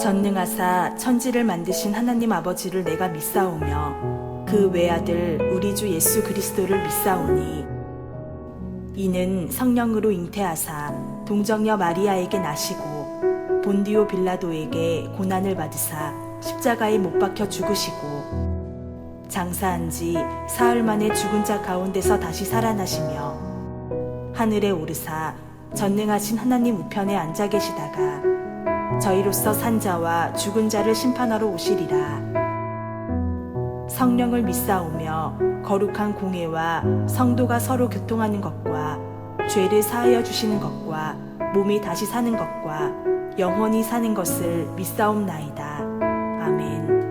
전능하사 천지를 만드신 하나님 아버지를 내가 믿사오며 그 외아들 우리 주 예수 그리스도를 믿사오니 이는 성령으로 잉태하사 동정녀 마리아에게 나시고 본디오 빌라도에게 고난을 받으사 십자가에 못 박혀 죽으시고 장사한 지 사흘 만에 죽은 자 가운데서 다시 살아나시며 하늘에 오르사 전능하신 하나님 우편에 앉아 계시다가 저희로서 산 자와 죽은 자를 심판하러 오시리라. 성령을 믿사오며 거룩한 공회와 성도가 서로 교통하는 것과 죄를 사하여 주시는 것과 몸이 다시 사는 것과 영원히 사는 것을 믿사옵나이다. 아멘.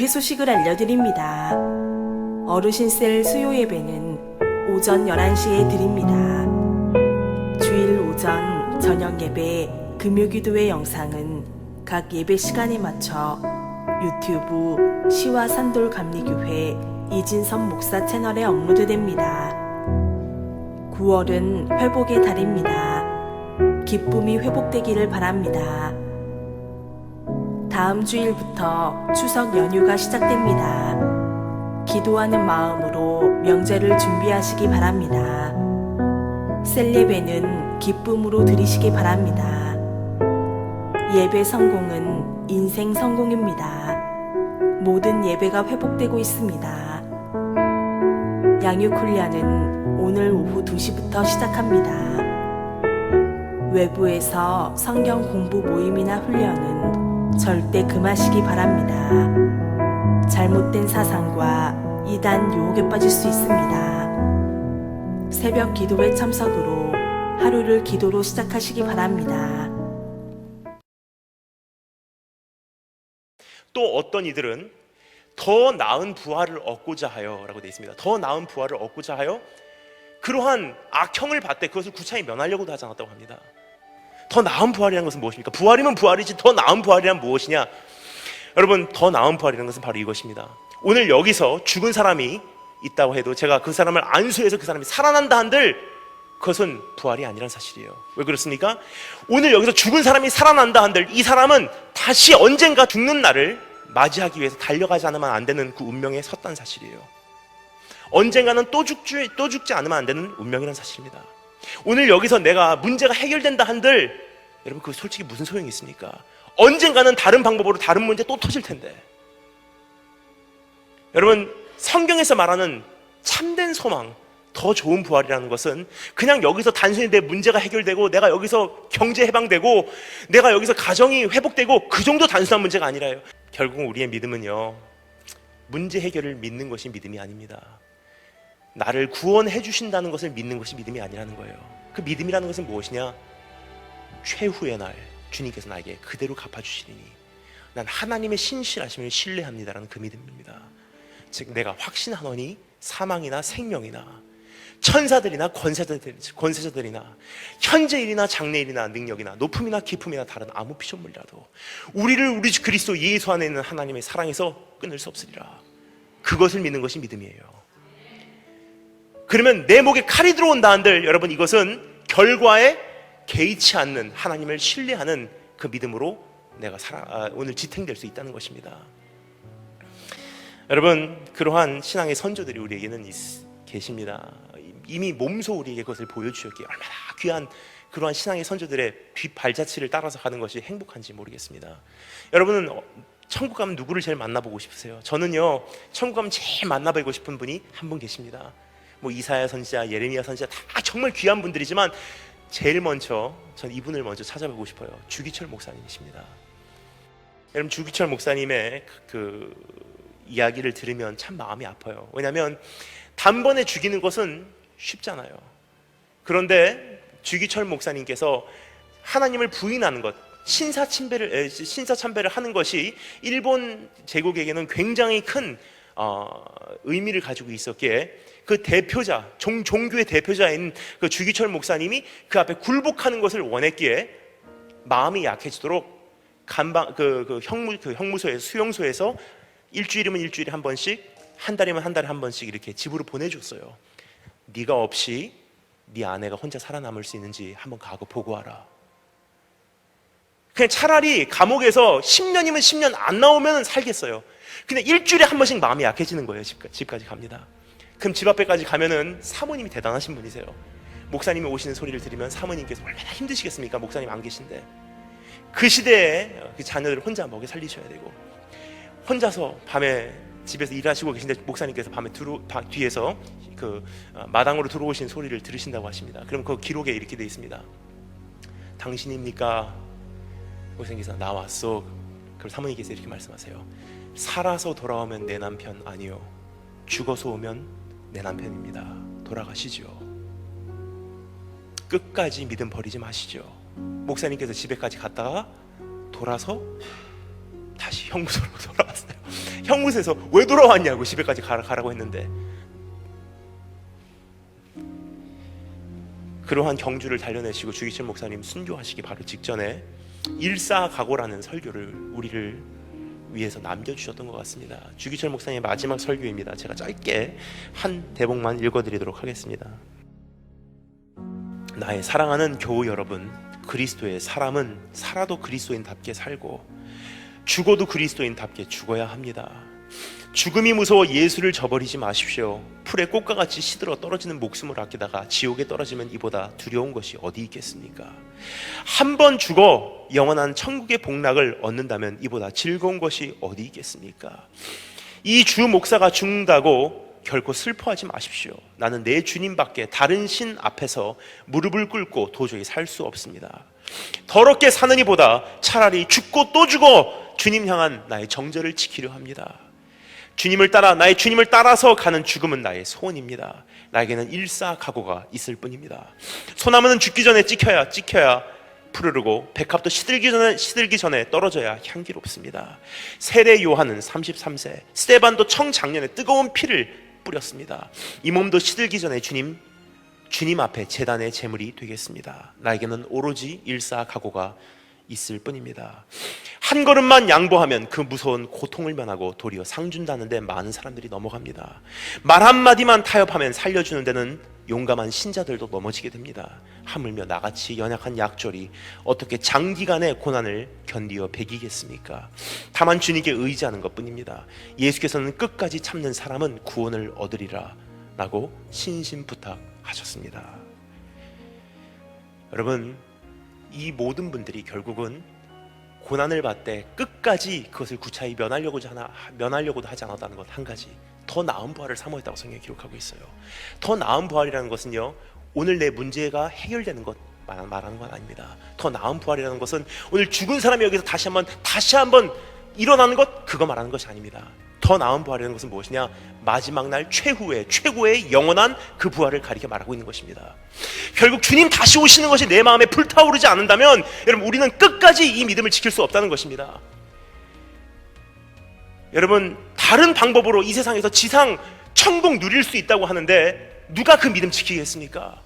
교회 소식을 알려드립니다. 어르신셀 수요 예배는 오전 11시에 드립니다. 주일 오전 저녁 예배 금요기도회 영상은 각 예배 시간에 맞춰 유튜브 시와 산돌 감리교회 이진섭 목사 채널에 업로드됩니다. 9월은 회복의 달입니다. 기쁨이 회복되기를 바랍니다. 다음 주일부터 추석 연휴가 시작됩니다. 기도하는 마음으로 명절을 준비하시기 바랍니다. 셀 예배는 기쁨으로 드리시기 바랍니다. 예배 성공은 인생 성공입니다. 모든 예배가 회복되고 있습니다. 양육 훈련은 오늘 오후 2시부터 시작합니다. 외부에서 성경 공부 모임이나 훈련은 절대 금하시기 바랍니다. 잘못된 사상과 이단 유혹에 빠질 수 있습니다. 새벽 기도회 참석으로 하루를 기도로 시작하시기 바랍니다. 또 어떤 이들은 더 나은 부활을 얻고자 하여 라고 되어 있습니다. 더 나은 부활을 얻고자 하여 그러한 악형을 받되 그것을 구차히 면하려고도 하지 않았다고 합니다. 더 나은 부활이라는 것은 무엇입니까? 부활이면 부활이지 더 나은 부활이란 무엇이냐? 여러분, 더 나은 부활이라는 것은 바로 이것입니다. 오늘 여기서 죽은 사람이 있다고 해도 제가 그 사람을 안수해서 그 사람이 살아난다 한들 그것은 부활이 아니란 사실이에요. 왜 그렇습니까? 오늘 여기서 죽은 사람이 살아난다 한들 이 사람은 다시 언젠가 죽는 날을 맞이하기 위해서 달려가지 않으면 안 되는 그 운명에 섰다는 사실이에요. 언젠가는 또 죽지 않으면 안 되는 운명이라는 사실입니다. 오늘 여기서 내가 문제가 해결된다 한들 여러분, 그 솔직히 무슨 소용이 있습니까? 언젠가는 다른 방법으로 다른 문제 또 터질 텐데. 여러분, 성경에서 말하는 참된 소망, 더 좋은 부활이라는 것은 그냥 여기서 단순히 내 문제가 해결되고 내가 여기서 경제 해방되고 내가 여기서 가정이 회복되고 그 정도 단순한 문제가 아니라요. 결국 우리의 믿음은요, 문제 해결을 믿는 것이 믿음이 아닙니다. 나를 구원해 주신다는 것을 믿는 것이 믿음이 아니라는 거예요. 그 믿음이라는 것은 무엇이냐? 최후의 날 주님께서 나에게 그대로 갚아주시리니 난 하나님의 신실하심을 신뢰합니다라는 그 믿음입니다. 즉 내가 확신하노니 사망이나 생명이나 천사들이나 권세자들이나 현재일이나 장래일이나 능력이나 높음이나 깊음이나 다른 아무 피조물이라도 우리를 우리 주 그리스도 예수 안에 있는 하나님의 사랑에서 끊을 수 없으리라. 그것을 믿는 것이 믿음이에요. 그러면 내 목에 칼이 들어온다 한들 여러분, 이것은 결과에 개의치 않는 하나님을 신뢰하는 그 믿음으로 내가 오늘 지탱될 수 있다는 것입니다. 여러분, 그러한 신앙의 선조들이 우리에게는 계십니다. 이미 몸소 우리에게 그것을 보여주셨기에 얼마나 귀한 그러한 신앙의 선조들의 발자취를 따라서 가는 것이 행복한지 모르겠습니다. 여러분은 천국 가면 누구를 제일 만나보고 싶으세요? 저는요, 천국 가면 제일 만나보고 싶은 분이 한 분 계십니다. 뭐 이사야 선지자, 예레미야 선지자 다 정말 귀한 분들이지만 제일 먼저 전 이분을 먼저 찾아보고 싶어요. 주기철 목사님이십니다. 여러분, 주기철 목사님의 그 이야기를 들으면 참 마음이 아파요. 왜냐하면 단번에 죽이는 것은 쉽잖아요. 그런데 주기철 목사님께서 하나님을 부인하는 것, 신사참배를 하는 것이 일본 제국에게는 굉장히 큰 의미를 가지고 있었기에 그 대표자, 종교의 대표자인 그 주기철 목사님이 그 앞에 굴복하는 것을 원했기에 마음이 약해지도록 형무소에서, 수용소에서 일주일이면 일주일에 한 번씩, 한 달이면 한 달에 한 번씩 이렇게 집으로 보내줬어요. 네가 없이 네 아내가 혼자 살아남을 수 있는지 한번 가고 보고 와라. 그냥 차라리 감옥에서 10년이면 10년 안 나오면 살겠어요. 근데 일주일에 한 번씩 마음이 약해지는 거예요. 집까지 갑니다. 그럼 집 앞에까지 가면은 사모님이 대단하신 분이세요. 목사님이 오시는 소리를 들으면 사모님께서 얼마나 힘드시겠습니까? 목사님 안 계신데. 그 시대에 그 자녀들을 혼자 먹여 살리셔야 되고, 혼자서 밤에 집에서 일하시고 계신데 목사님께서 밤에 뒤에서 그 마당으로 들어오신 소리를 들으신다고 하십니다. 그럼 그 기록에 이렇게 되어 있습니다. 당신입니까? 목사님께서 나왔어. 그럼 사모님께서 이렇게 말씀하세요. 살아서 돌아오면 내 남편 아니요, 죽어서 오면 내 남편입니다. 돌아가시죠. 끝까지 믿음 버리지 마시죠. 목사님께서 집에까지 갔다가 돌아서 다시 형무소로 돌아왔어요. 형무소에서 왜 돌아왔냐고, 집에까지 가라고 했는데. 그러한 경주를 달려내시고 주기철 목사님 순교하시기 바로 직전에 일사각오라는 설교를 우리를 위해서 남겨주셨던 것 같습니다. 주기철 목사님의 마지막 설교입니다. 제가 짧게 한 대목만 읽어드리도록 하겠습니다. 나의 사랑하는 교우 여러분, 그리스도의 사람은 살아도 그리스도인답게 살고 죽어도 그리스도인답게 죽어야 합니다. 죽음이 무서워 예수를 저버리지 마십시오. 풀의 꽃과 같이 시들어 떨어지는 목숨을 아끼다가 지옥에 떨어지면 이보다 두려운 것이 어디 있겠습니까? 한 번 죽어 영원한 천국의 복락을 얻는다면 이보다 즐거운 것이 어디 있겠습니까? 이 주 목사가 죽는다고 결코 슬퍼하지 마십시오. 나는 내 주님밖에 다른 신 앞에서 무릎을 꿇고 도저히 살 수 없습니다. 더럽게 사느니보다 차라리 죽고 또 죽어 주님 향한 나의 정절을 지키려 합니다. 주님을 따라 나의 주님을 따라서 가는 죽음은 나의 소원입니다. 나에게는 일사각오가 있을 뿐입니다. 소나무는 죽기 전에 찍혀야 푸르르고 백합도 시들기 전에 떨어져야 향기롭습니다. 세례 요한은 33세, 스데반도 청작년에 뜨거운 피를 뿌렸습니다. 이 몸도 시들기 전에 주님 앞에 제단의 제물이 되겠습니다. 나에게는 오로지 일사각오가 있을 뿐입니다. 한 걸음만 양보하면 그 무서운 고통을 면하고 도리어 상 준다는데 많은 사람들이 넘어갑니다. 말 한마디만 타협하면 살려주는 데는 용감한 신자들도 넘어지게 됩니다. 하물며 나같이 연약한 약졸이 어떻게 장기간의 고난을 견디어 배기겠습니까? 다만 주님께 의지하는 것뿐입니다. 예수께서는 끝까지 참는 사람은 구원을 얻으리라 라고 신신부탁하셨습니다. 여러분, 이 모든 분들이 결국은 고난을 받되 끝까지 그것을 구차히 면하려고도 하지 않았다는 것 한 가지, 더 나은 부활을 사모했다고 성경이 기록하고 있어요. 더 나은 부활이라는 것은요, 오늘 내 문제가 해결되는 것 말하는 건 아닙니다. 더 나은 부활이라는 것은 오늘 죽은 사람이 여기서 다시 한번 일어나는 것, 그거 말하는 것이 아닙니다. 더 나은 부활이라는 것은 무엇이냐? 마지막 날 최고의 영원한 그 부활을 가리켜 말하고 있는 것입니다. 결국 주님 다시 오시는 것이 내 마음에 불타오르지 않는다면 여러분, 우리는 끝까지 이 믿음을 지킬 수 없다는 것입니다. 여러분, 다른 방법으로 이 세상에서 지상 천국 누릴 수 있다고 하는데 누가 그 믿음 지키겠습니까?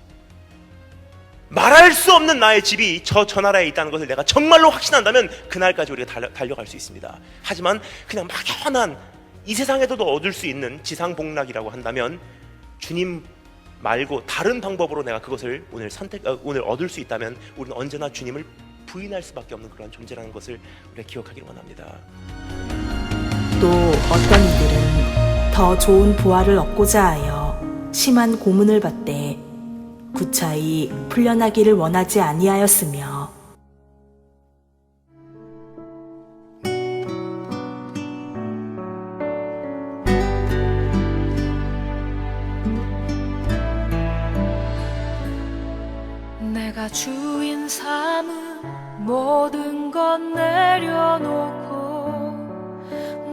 말할 수 없는 나의 집이 저 나라에 있다는 것을 내가 정말로 확신한다면 그날까지 우리가 달려갈 수 있습니다. 하지만 그냥 막연한 이 세상에서도 얻을 수 있는 지상복락이라고 한다면 주님 말고 다른 방법으로 내가 그것을 오늘 얻을 수 있다면 우리는 언제나 주님을 부인할 수밖에 없는 그런 존재라는 것을 우리가 기억하기를 원합니다. 또 어떤 이들은 더 좋은 부활을 얻고자 하여 심한 고문을 받되 구차히 풀려나기를 원하지 아니하였으며 내가 주인 삼은 모든 것 내려놓고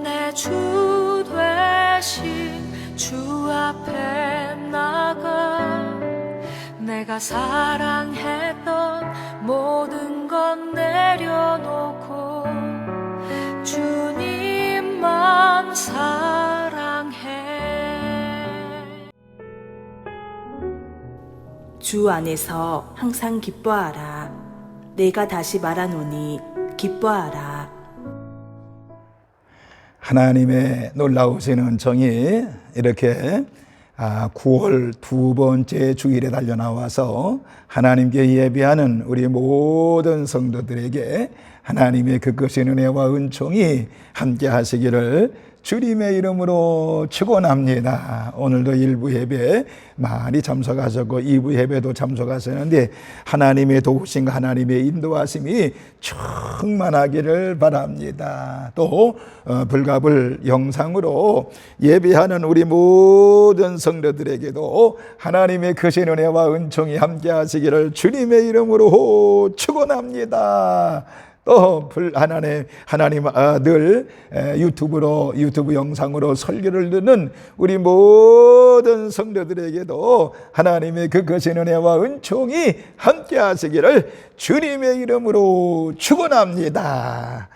내 주 되신 주 앞에 나가 내가 사랑했던 모든 것 내려놓고 주님만 사랑해. 주 안에서 항상 기뻐하라. 내가 다시 말하노니 기뻐하라. 하나님의 놀라우신 은총이 이렇게 9월 두 번째 주일에 달려나와서 하나님께 예배하는 우리 모든 성도들에게 하나님의 그것인 은혜와 은총이 함께 하시기를 주님의 이름으로 축원합니다. 오늘도 1부 예배 많이 참석하셨고 2부 예배도 참석하셨는데 하나님의 도우심과 하나님의 인도하심이 충만하기를 바랍니다. 또 불가불 영상으로 예배하는 우리 모든 성도들에게도 하나님의 크신 은혜와 은총이 함께 하시기를 주님의 이름으로 축원합니다. 또 하나님 아들 유튜브 영상으로 설교를 듣는 우리 모든 성도들에게도 하나님의 그 거신 은혜와 은총이 함께 하시기를 주님의 이름으로 축원합니다.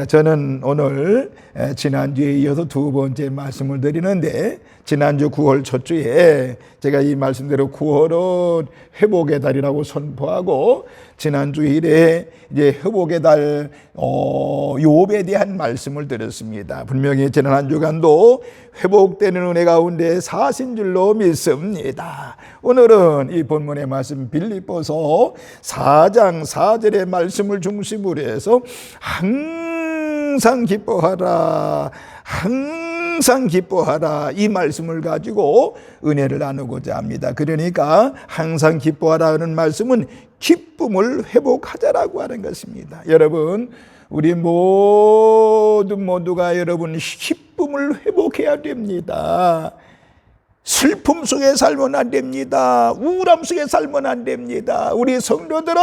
저는 오늘 지난주에 이어서 두 번째 말씀을 드리는데 지난주 9월 첫 주에 제가 이 말씀대로 9월은 회복의 달이라고 선포하고 지난주일에 이제 회복의 달 욥에 대한 말씀을 드렸습니다. 분명히 지난 한 주간도 회복되는 은혜 가운데 사신 줄로 믿습니다. 오늘은 이 본문의 말씀 빌립보서 4장 4절의 말씀을 중심으로 해서 항상 기뻐하라, 항상 기뻐하라, 이 말씀을 가지고 은혜를 나누고자 합니다. 그러니까 항상 기뻐하라는 말씀은 기쁨을 회복하자라고 하는 것입니다. 여러분, 우리 모두가 여러분 기쁨을 회복해야 됩니다. 슬픔 속에 살면 안 됩니다. 우울함 속에 살면 안 됩니다. 우리 성도들은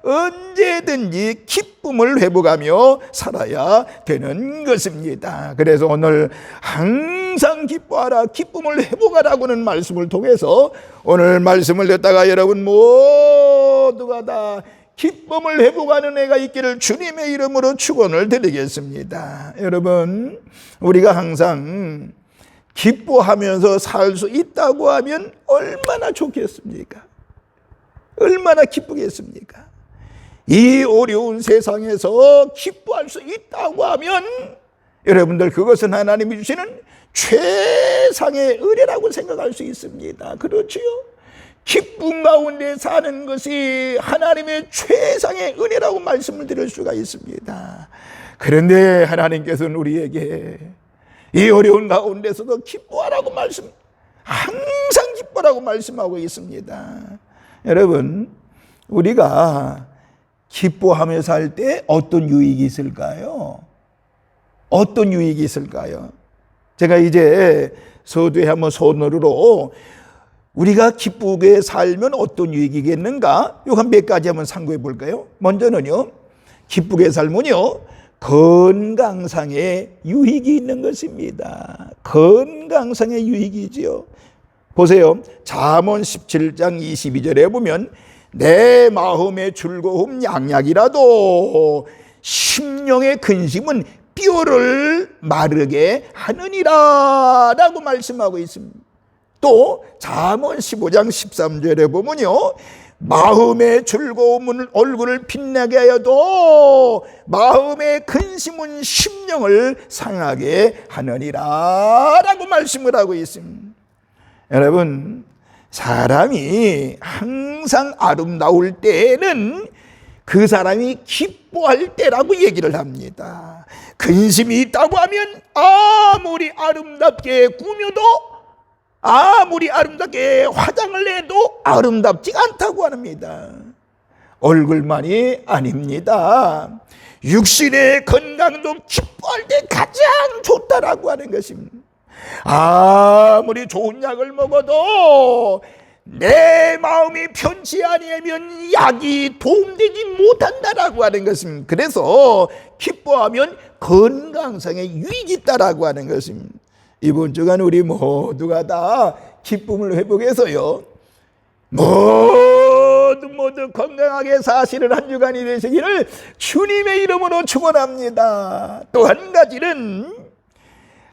언제든지 기쁨을 회복하며 살아야 되는 것입니다. 그래서 오늘 항상 기뻐하라, 기쁨을 회복하라고는 말씀을 통해서 오늘 말씀을 듣다가 여러분 모두가 다 기쁨을 회복하는 애가 있기를 주님의 이름으로 축원을 드리겠습니다. 여러분, 우리가 항상 기뻐하면서 살 수 있다고 하면 얼마나 좋겠습니까? 얼마나 기쁘겠습니까? 이 어려운 세상에서 기뻐할 수 있다고 하면 여러분들 그것은 하나님이 주시는 최상의 은혜라고 생각할 수 있습니다. 그렇지요? 기쁨 가운데 사는 것이 하나님의 최상의 은혜라고 말씀을 드릴 수가 있습니다. 그런데 하나님께서는 우리에게 이 어려운 가운데서도 기뻐하라고 항상 기뻐라고 말씀하고 있습니다. 여러분, 우리가 기뻐하며 살 때 어떤 유익이 있을까요? 어떤 유익이 있을까요? 제가 이제 서두에 한번 손으로 우리가 기쁘게 살면 어떤 유익이겠는가? 요 한 몇 가지 한번 상고해 볼까요? 먼저는요, 기쁘게 살면요, 건강상의 유익이 있는 것입니다. 건강상의 유익이지요. 보세요. 잠언 17장 22절에 보면 내 마음의 즐거움 양약이라도 심령의 근심은 뼈를 마르게 하느니라 라고 말씀하고 있습니다. 또 잠언 15장 13절에 보면요, 마음의 즐거움은 얼굴을 빛나게 하여도 마음의 근심은 심령을 상하게 하느니라 라고 말씀을 하고 있습니다. 여러분, 사람이 항상 아름다울 때에는 그 사람이 기뻐할 때라고 얘기를 합니다. 근심이 있다고 하면 아무리 아름답게 꾸며도, 아무리 아름답게 화장을 해도 아름답지가 않다고 합니다. 얼굴만이 아닙니다. 육신의 건강도 기뻐할 때 가장 좋다라고 하는 것입니다. 아무리 좋은 약을 먹어도 내 마음이 편치 아니하면 약이 도움되지 못한다라고 하는 것입니다. 그래서 기뻐하면 건강상의 유익이 있다라고 하는 것입니다. 이번 주간 우리 모두가 다 기쁨을 회복해서요, 모두 건강하게 사시는 한 주간이 되시기를 주님의 이름으로 축원합니다. 또 한 가지는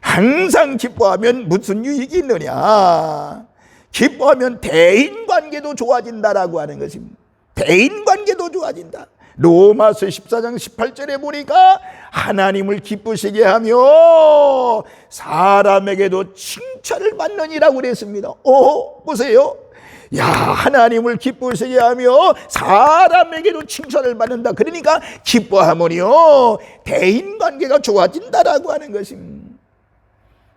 항상 기뻐하면 무슨 유익이 있느냐? 기뻐하면 대인관계도 좋아진다라고 하는 것입니다. 대인관계도 좋아진다. 로마서 14장 18절에 보니까 하나님을 기쁘시게 하며 사람에게도 칭찬을 받느니라고 그랬습니다. 보세요. 야, 하나님을 기쁘시게 하며 사람에게도 칭찬을 받는다. 그러니까 기뻐하면요, 대인관계가 좋아진다라고 하는 것입니다.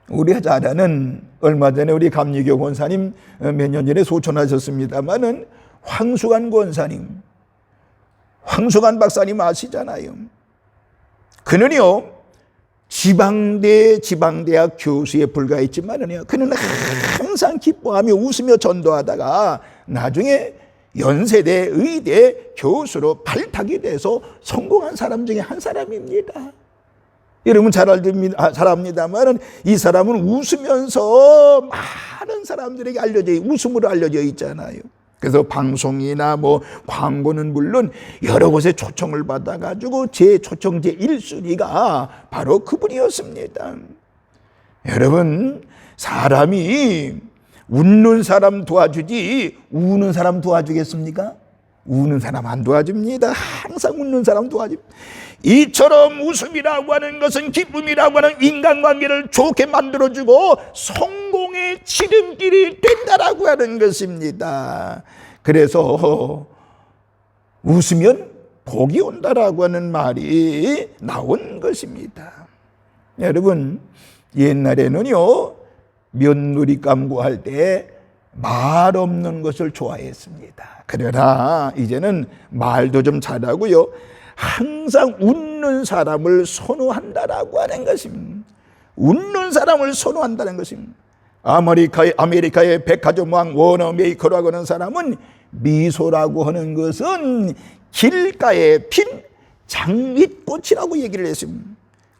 우리 자라는 얼마 전에 우리 감리교 권사님 몇 년 전에 소천하셨습니다마는 황수관 권사님, 황수관 박사님 아시잖아요. 그는요, 지방대학 교수에 불과했지만은요, 그는 항상 기뻐하며 웃으며 전도하다가 나중에 연세대 의대 교수로 발탁이 돼서 성공한 사람 중에 한 사람입니다. 여러분 잘 압니다만 이 사람은 웃으면서 많은 사람들에게 웃음으로 알려져 있잖아요. 그래서 방송이나 광고는 물론 여러 곳에 초청을 받아가지고 제 초청제 1순위가 바로 그분이었습니다. 여러분, 사람이 웃는 사람 도와주지 우는 사람 도와주겠습니까? 우는 사람 안 도와줍니다. 항상 웃는 사람 도와줍니다. 이처럼 웃음이라고 하는 것은, 기쁨이라고 하는 인간관계를 좋게 만들어주고 성공의 지름길이 된다라고 하는 것입니다. 그래서 웃으면 복이 온다라고 하는 말이 나온 것입니다. 여러분, 옛날에는요, 며느리 감구할 때 말 없는 것을 좋아했습니다. 그러나 이제는 말도 좀 잘하고요, 항상 웃는 사람을 선호한다라고 하는 것입니다. 웃는 사람을 선호한다는 것입니다. 아메리카의 백화점 왕 워너 메이커라고 하는 사람은 미소라고 하는 것은 길가에 핀 장미꽃이라고 얘기를 했습니다.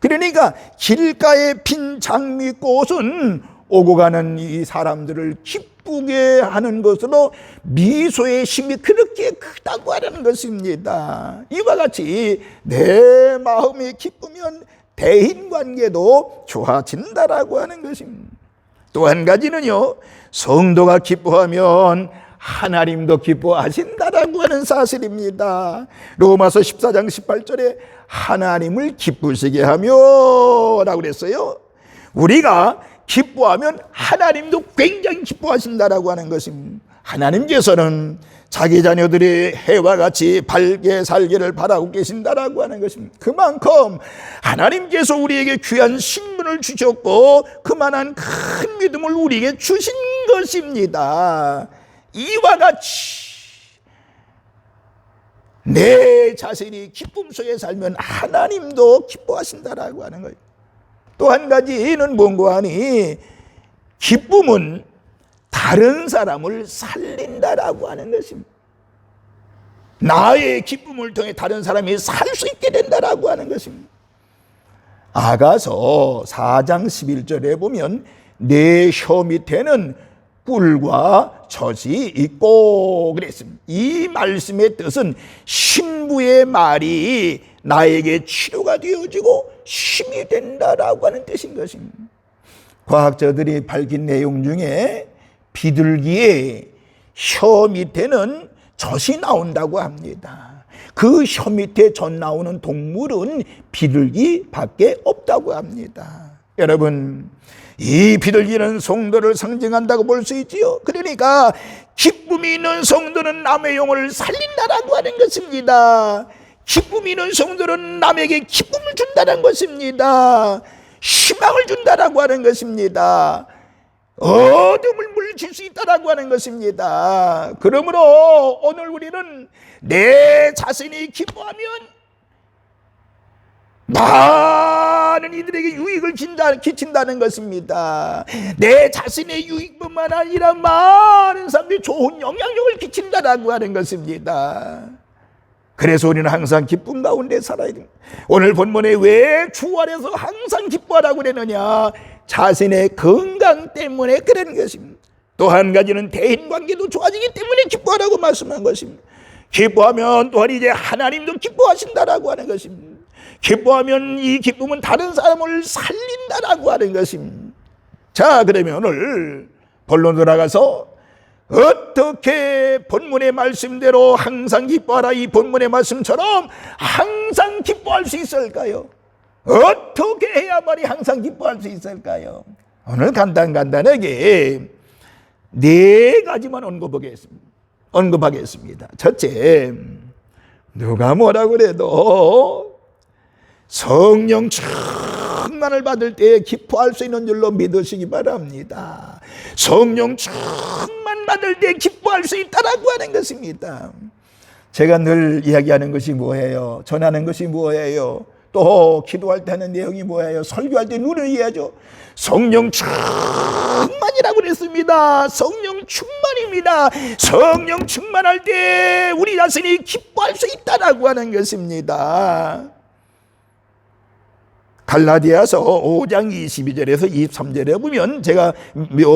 그러니까 길가에 핀 장미꽃은 오고 가는 이 사람들을 기쁘게 하는 것으로 미소의 힘이 그렇게 크다고 하는 것입니다. 이와 같이 내 마음이 기쁘면 대인관계도 좋아진다라고 하는 것입니다. 또 한 가지는요, 성도가 기뻐하면 하나님도 기뻐하신다라고 하는 사실입니다. 로마서 14장 18절에 하나님을 기쁘시게 하며 라고 그랬어요. 우리가 기뻐하면 하나님도 굉장히 기뻐하신다라고 하는 것입니다. 하나님께서는 자기 자녀들이 해와 같이 밝게 살기를 바라고 계신다라고 하는 것입니다. 그만큼 하나님께서 우리에게 귀한 신분을 주셨고 그만한 큰 믿음을 우리에게 주신 것입니다. 이와 같이 내 자신이 기쁨 속에 살면 하나님도 기뻐하신다라고 하는 거예요. 또 한 가지는 뭔가 하니 기쁨은 다른 사람을 살린다라고 하는 것입니다. 나의 기쁨을 통해 다른 사람이 살 수 있게 된다라고 하는 것입니다. 아가서 4장 11절에 보면 내 혀 밑에는 꿀과 젖이 있고 그랬습니다. 이 말씀의 뜻은 신부의 말이 나에게 치료가 되어지고 힘이 된다라고 하는 뜻인 것입니다. 과학자들이 밝힌 내용 중에 비둘기의 혀 밑에는 젖이 나온다고 합니다. 그 혀 밑에 젖 나오는 동물은 비둘기밖에 없다고 합니다. 여러분, 이 비둘기는 성도를 상징한다고 볼 수 있지요. 그러니까 기쁨이 있는 성도는 남의 영혼을 살린다라고 하는 것입니다. 기쁨이 있는 성도는 남에게 기쁨을 준다는 것입니다. 희망을 준다라고 하는 것입니다. 어둠을 물리칠 수 있다라고 하는 것입니다. 그러므로 오늘 우리는 내 자신이 기뻐하면 많은 이들에게 유익을 끼친다는 것입니다. 내 자신의 유익뿐만 아니라 많은 사람들이 좋은 영향력을 끼친다라고 하는 것입니다. 그래서 우리는 항상 기쁨 가운데 살아야 됩니다. 오늘 본문에 왜 주 안에서 항상 기뻐하라고 그랬느냐? 자신의 건강 때문에 그런 것입니다. 또 한 가지는 대인관계도 좋아지기 때문에 기뻐하라고 말씀한 것입니다. 기뻐하면 또한 이제 하나님도 기뻐하신다라고 하는 것입니다. 기뻐하면 이 기쁨은 다른 사람을 살린다라고 하는 것입니다. 자, 그러면 오늘 본론 돌아가서 어떻게 본문의 말씀대로 항상 기뻐하라, 이 본문의 말씀처럼 항상 기뻐할 수 있을까요? 어떻게 해야만이 항상 기뻐할 수 있을까요? 오늘 간단하게 네 가지만 언급하겠습니다. 첫째, 누가 뭐라고 그래도 성령 충만을 받을 때 기뻐할 수 있는 줄로 믿으시기 바랍니다. 성령 충만 받을 때 기뻐할 수 있다라고 하는 것입니다. 제가 늘 이야기하는 것이 뭐예요? 전하는 것이 뭐예요? 또 기도할 때 하는 내용이 뭐예요? 설교할 때 눈을 이해하죠. 성령 충만이라고 그랬습니다. 성령 충만입니다. 성령 충만할 때 우리 자신이 기뻐할 수 있다라고 하는 것입니다. 갈라디아서 5장 22절에서 23절에 보면 제가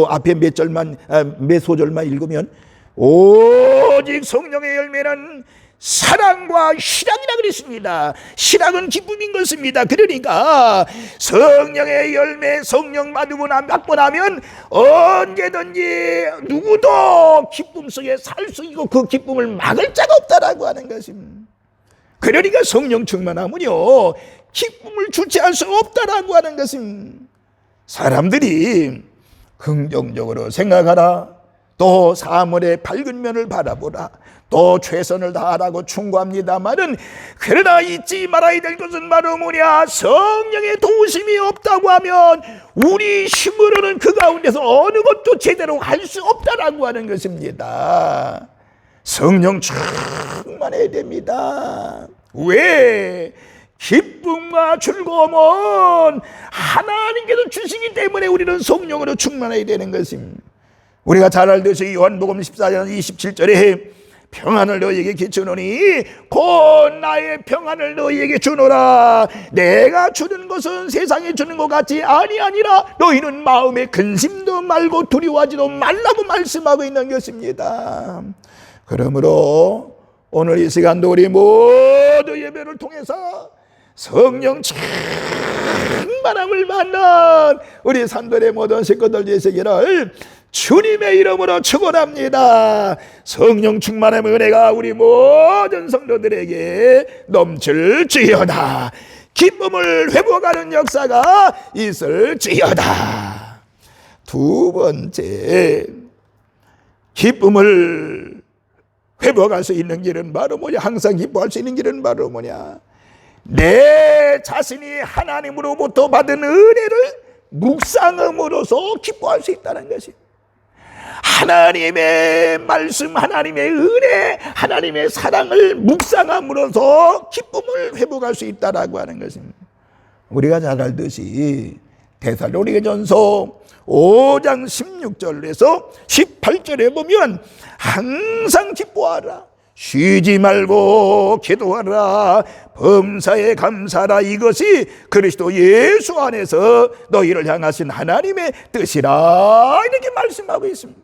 앞에 몇 소절만 읽으면 오직 성령의 열매는 사랑과 희락이라 그랬습니다. 희락은 기쁨인 것입니다. 그러니까 성령의 열매, 성령 받고 나면 언제든지 누구도 기쁨 속에 살 수 있고 그 기쁨을 막을 자가 없다라고 하는 것입니다. 그러니까 성령 충만하면요 기쁨을 주체할 수 없다라고 하는 것입니다. 사람들이 긍정적으로 생각하라, 또 사물의 밝은 면을 바라보라, 또 최선을 다하라고 충고합니다마는 그러나 잊지 말아야 될 것은 바로 뭐냐? 성령의 도우심이 없다고 하면 우리 힘으로는 그 가운데서 어느 것도 제대로 할 수 없다라고 하는 것입니다. 성령 충만해야 됩니다. 왜? 기쁨과 즐거움은 하나님께서 주시기 때문에 우리는 성령으로 충만해야 되는 것입니다. 우리가 잘 알듯이 요한복음 14장 27절에 평안을 너희에게 끼치노니 곧 나의 평안을 너희에게 주노라. 내가 주는 것은 세상에 주는 것 같이 아니하니라. 너희는 마음에 근심도 말고 두려워하지도 말라고 말씀하고 있는 것입니다. 그러므로 오늘 이 시간도 우리 모두 예배를 통해서 성령 충만함을 받는 우리 산돌의 모든 식구들 되시기를 주님의 이름으로 축원합니다. 성령 충만함의 은혜가 우리 모든 성도들에게 넘칠지어다. 기쁨을 회복하는 역사가 있을지어다. 두 번째, 기쁨을 회복할 수 있는 길은 바로 뭐냐? 항상 기뻐할 수 있는 길은 바로 뭐냐? 내 자신이 하나님으로부터 받은 은혜를 묵상함으로써 기뻐할 수 있다는 것이, 하나님의 말씀, 하나님의 은혜, 하나님의 사랑을 묵상함으로써 기쁨을 회복할 수 있다라고 하는 것입니다. 우리가 잘 알듯이 데살로니가전서 5장 16절에서 18절에 보면 항상 기뻐하라, 쉬지 말고 기도하라, 범사에 감사하라, 이것이 그리스도 예수 안에서 너희를 향하신 하나님의 뜻이라, 이렇게 말씀하고 있습니다.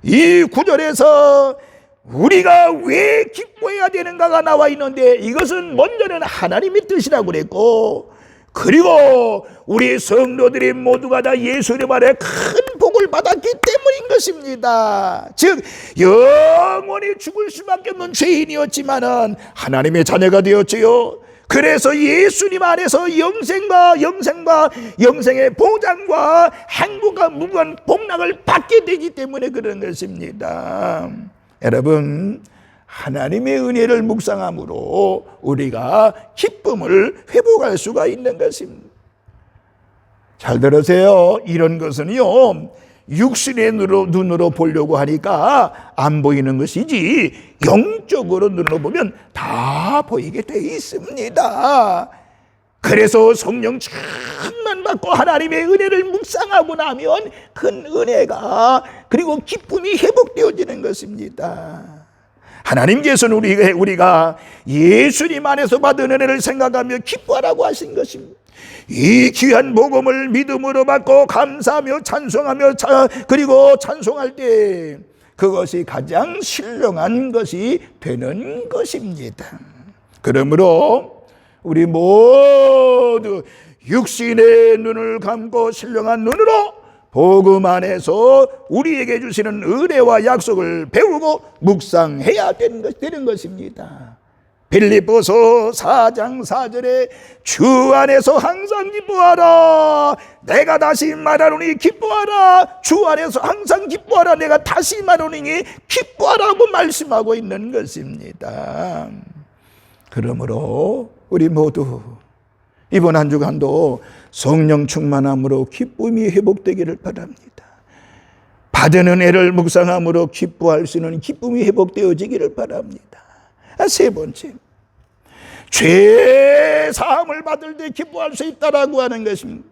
이 구절에서 우리가 왜 기뻐해야 되는가가 나와 있는데, 이것은 먼저는 하나님의 뜻이라고 그랬고, 그리고 우리 성도들이 모두가 다 예수 이름 아래 큰 복을 받았기 때문인 것입니다. 즉 영원히 죽을 수밖에 없는 죄인이었지만은 하나님의 자녀가 되었지요. 그래서 예수님 안에서 영생의 보장과 행복과 무궁한 복락을 받게 되기 때문에 그런 것입니다. 여러분, 하나님의 은혜를 묵상함으로 우리가 기쁨을 회복할 수가 있는 것입니다. 잘 들으세요. 이런 것은요, 육신의 눈으로 보려고 하니까 안 보이는 것이지, 영적으로 눈으로 보면 다 보이게 돼 있습니다. 그래서 성령 충만 받고 하나님의 은혜를 묵상하고 나면 큰 은혜가, 그리고 기쁨이 회복되어지는 것입니다. 하나님께서는 우리가 예수님 안에서 받은 은혜를 생각하며 기뻐하라고 하신 것입니다. 이 귀한 복음을 믿음으로 받고 감사하며 찬송하며 그리고 찬송할 때 그것이 가장 신령한 것이 되는 것입니다. 그러므로 우리 모두 육신의 눈을 감고 신령한 눈으로 복음 안에서 우리에게 주시는 은혜와 약속을 배우고 묵상해야 되는 것입니다. 빌립보서 4장 4절에 주 안에서 항상 기뻐하라, 내가 다시 말하노니 기뻐하라, 주 안에서 항상 기뻐하라, 내가 다시 말하노니 기뻐하라고 말씀하고 있는 것입니다. 그러므로 우리 모두 이번 한 주간도 성령 충만함으로 기쁨이 회복되기를 바랍니다. 받은 은혜를 묵상함으로 기뻐할 수 있는 기쁨이 회복되어지기를 바랍니다. 세 번째, 죄 사함을 받을 때 기뻐할 수 있다라고 하는 것입니다.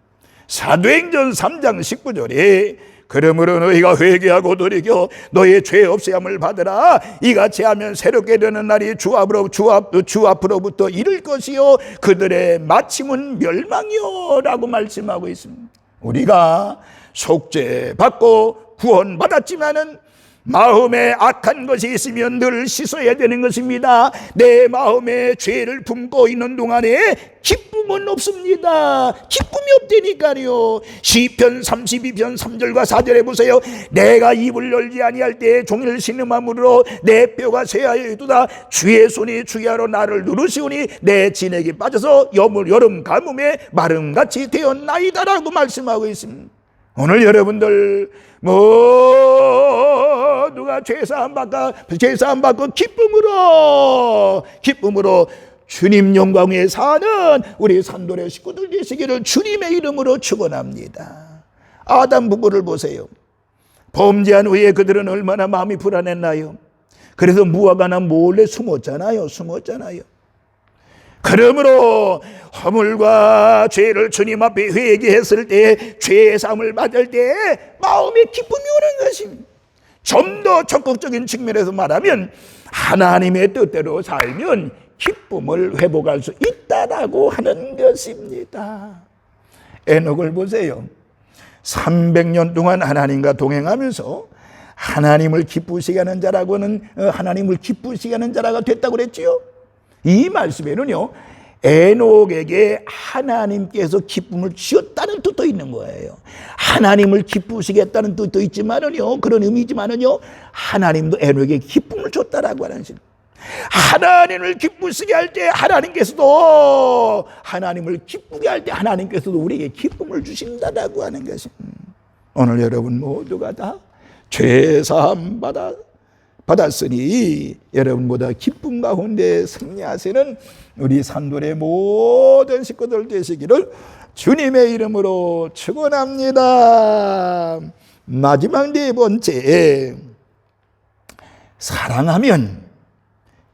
사도행전 3장 19절에 그러므로 너희가 회개하고 돌이켜 너의 죄 없애함을 받으라, 이같이 하면 새롭게 되는 날이 주 앞으로부터 이를 것이요 그들의 마침은 멸망이요 라고 말씀하고 있습니다. 우리가 속죄 받고 구원 받았지만은 마음에 악한 것이 있으면 늘 씻어야 되는 것입니다. 내 마음에 죄를 품고 있는 동안에 기쁨은 없습니다. 기쁨이 없다니까요. 시편 32편 3절과 4절에 보세요. 내가 입을 열지 아니할 때 종일 신음함으로 내 뼈가 쇠하여도다. 주의 손이 주야로 나를 누르시오니 내 진액이 빠져서 여름 가뭄에 마름같이 되었나이다라고 말씀하고 있습니다. 오늘 여러분들 모두가 죄사함 받고 기쁨으로 주님 영광에 사는 우리 산돌의 식구들 되시기를 주님의 이름으로 축원합니다. 아담 부부를 보세요. 범죄한 후에 그들은 얼마나 마음이 불안했나요? 그래서 무화과나 몰래 숨었잖아요. 그러므로 허물과 죄를 주님 앞에 회개했을 때, 죄의 사함을 받을 때 마음에 기쁨이 오는 것입니다. 좀 더 적극적인 측면에서 말하면 하나님의 뜻대로 살면 기쁨을 회복할 수 있다라고 하는 것입니다. 에녹을 보세요. 300년 동안 하나님과 동행하면서 하나님을 기쁘시게 하는 자라고는 하나님을 기쁘시게 하는 자라가 됐다고 그랬지요. 이 말씀에는요, 에녹에게 하나님께서 기쁨을 주었다는 뜻도 있는 거예요. 하나님을 기쁘시겠다는 뜻도 있지만은요, 그런 의미지만은요, 하나님도 에녹에게 기쁨을 줬다라고 하는 것. 하나님을 기쁘시게 할 때 하나님께서도, 하나님을 기쁘게 할 때 하나님께서도 우리에게 기쁨을 주신다라고 하는 것입니다. 오늘 여러분 모두가 다 죄사함 받았으니 여러분보다 기쁨 가운데 승리하시는 우리 산돌의 모든 식구들 되시기를 주님의 이름으로 축원합니다. 마지막 네 번째, 사랑하면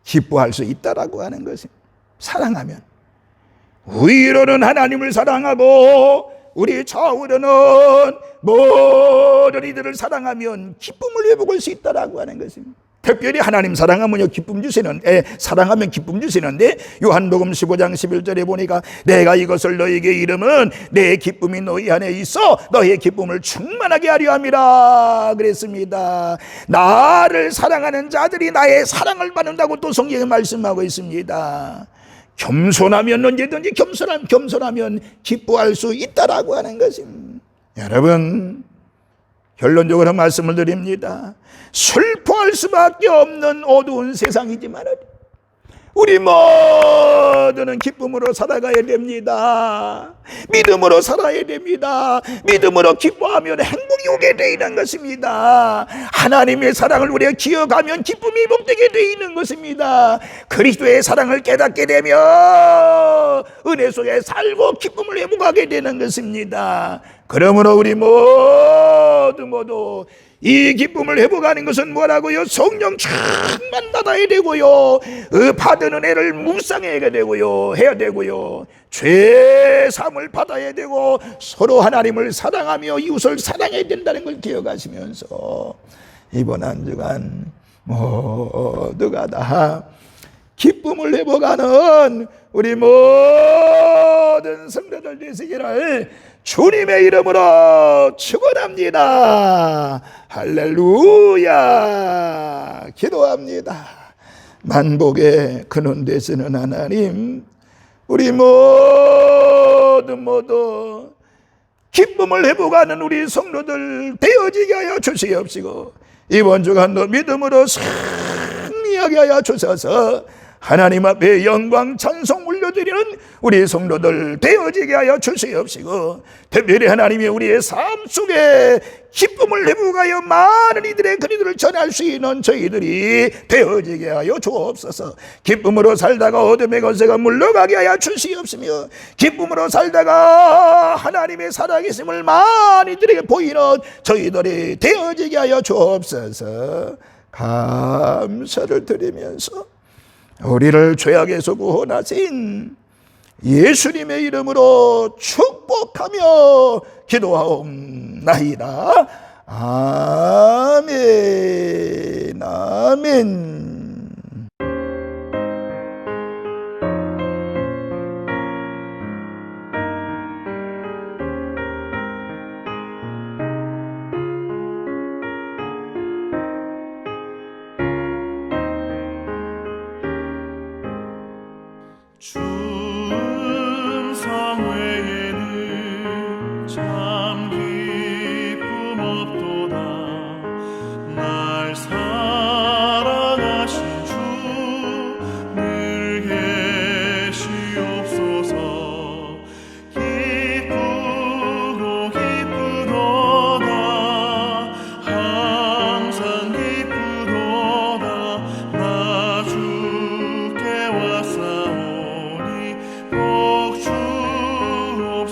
기뻐할 수 있다라고 하는 것입니다. 사랑하면, 위로는 하나님을 사랑하고 우리 좌우로는 모든 이들을 사랑하면 기쁨을 회복할 수 있다라고 하는 것입니다. 특별히 하나님 사랑하면 기쁨 주시는데, 사랑하면 기쁨 주시는데, 요한복음 15장 11절에 보니까 내가 이것을 너희에게 이름은 내 기쁨이 너희 안에 있어 너희의 기쁨을 충만하게 하려 함이라 그랬습니다. 나를 사랑하는 자들이 나의 사랑을 받는다고 또 성경에 말씀하고 있습니다. 겸손하면 언제든지 겸손하면 기뻐할 수 있다라고 하는 것입니다. 여러분, 결론적으로 말씀을 드립니다. 슬퍼할 수밖에 없는 어두운 세상이지만 우리 모두는 기쁨으로 살아가야 됩니다. 믿음으로 살아야 됩니다. 믿음으로 기뻐하면 행복이 오게 되어 있는 것입니다. 하나님의 사랑을 우리가 기억하면 기쁨이 복되게 되어 있는 것입니다. 그리스도의 사랑을 깨닫게 되면 은혜 속에 살고 기쁨을 회복하게 되는 것입니다. 그러므로 우리 모두 이 기쁨을 회복하는 것은 뭐라고요? 성령 충만 받아야 되고요, 받은 은혜를 묵상해야 되고요, 죄 사함을 받아야 되고, 서로 하나님을 사랑하며 이웃을 사랑해야 된다는 걸 기억하시면서 이번 한 주간 모두가 다 기쁨을 회복하는 우리 모든 성도들 되시기를 주님의 이름으로 축원합니다. 할렐루야. 기도합니다. 만복의 근원 되시는 하나님, 우리 모두 기쁨을 회복하는 우리 성도들 되어지게 하여 주시옵시고, 이번 주간도 믿음으로 승리하게 하여 주셔서 하나님 앞에 영광 찬송 올려드리는 우리 성도들 되어지게 하여 주시옵시고, 특별히 하나님이 우리의 삶 속에 기쁨을 회복하여 많은 이들의 그리들을 전할 수 있는 저희들이 되어지게 하여 주옵소서. 기쁨으로 살다가 어둠의 권세가 물러가게 하여 주시옵시며, 기쁨으로 살다가 하나님의 살아계심을 많이들에게 보이는 저희들이 되어지게 하여 주옵소서. 감사를 드리면서 우리를 죄악에서 구원하신 예수님의 이름으로 축복하며 기도하옵나이다. 아멘. 아멘. 충성 외에는 참 기쁨 없도다. 날 사랑하신 주 늘 계시옵소서. 기쁘고 기쁘도다. 항상 기쁘도다. 나 주께 왔사오니 복 주옵소서.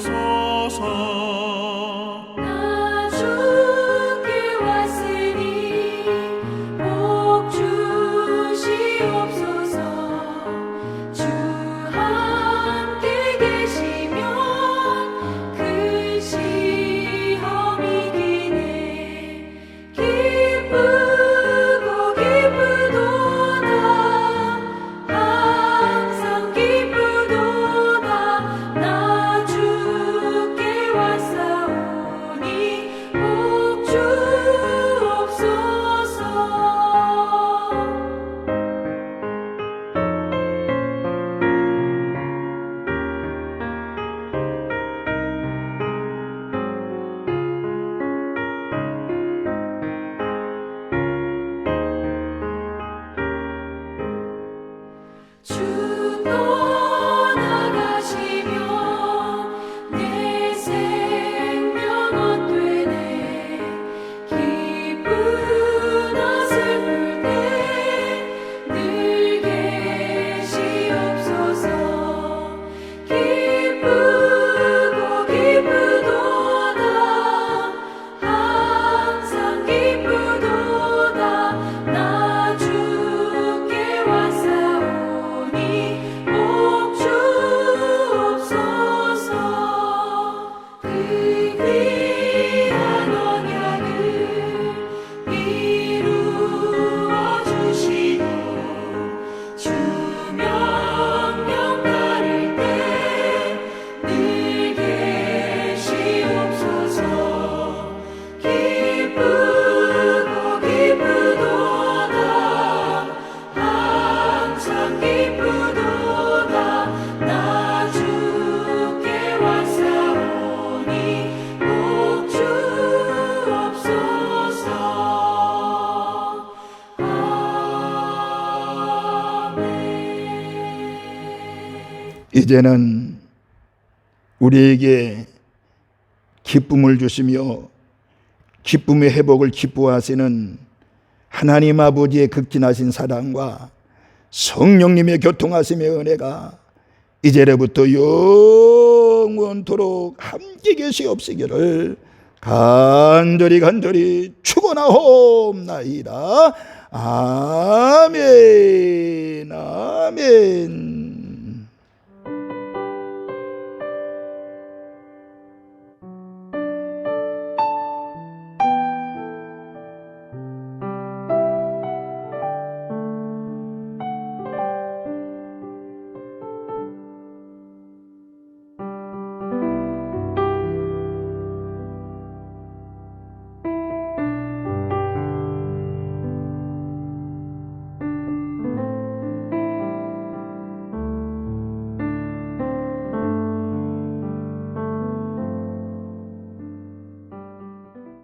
이제는 우리에게 기쁨을 주시며 기쁨의 회복을 기뻐하시는 하나님 아버지의 극진하신 사랑과 성령님의 교통하심의 은혜가 이제로부터 영원토록 함께 계시옵시기를 간절히 축원하옵나이다. 아멘. 아멘.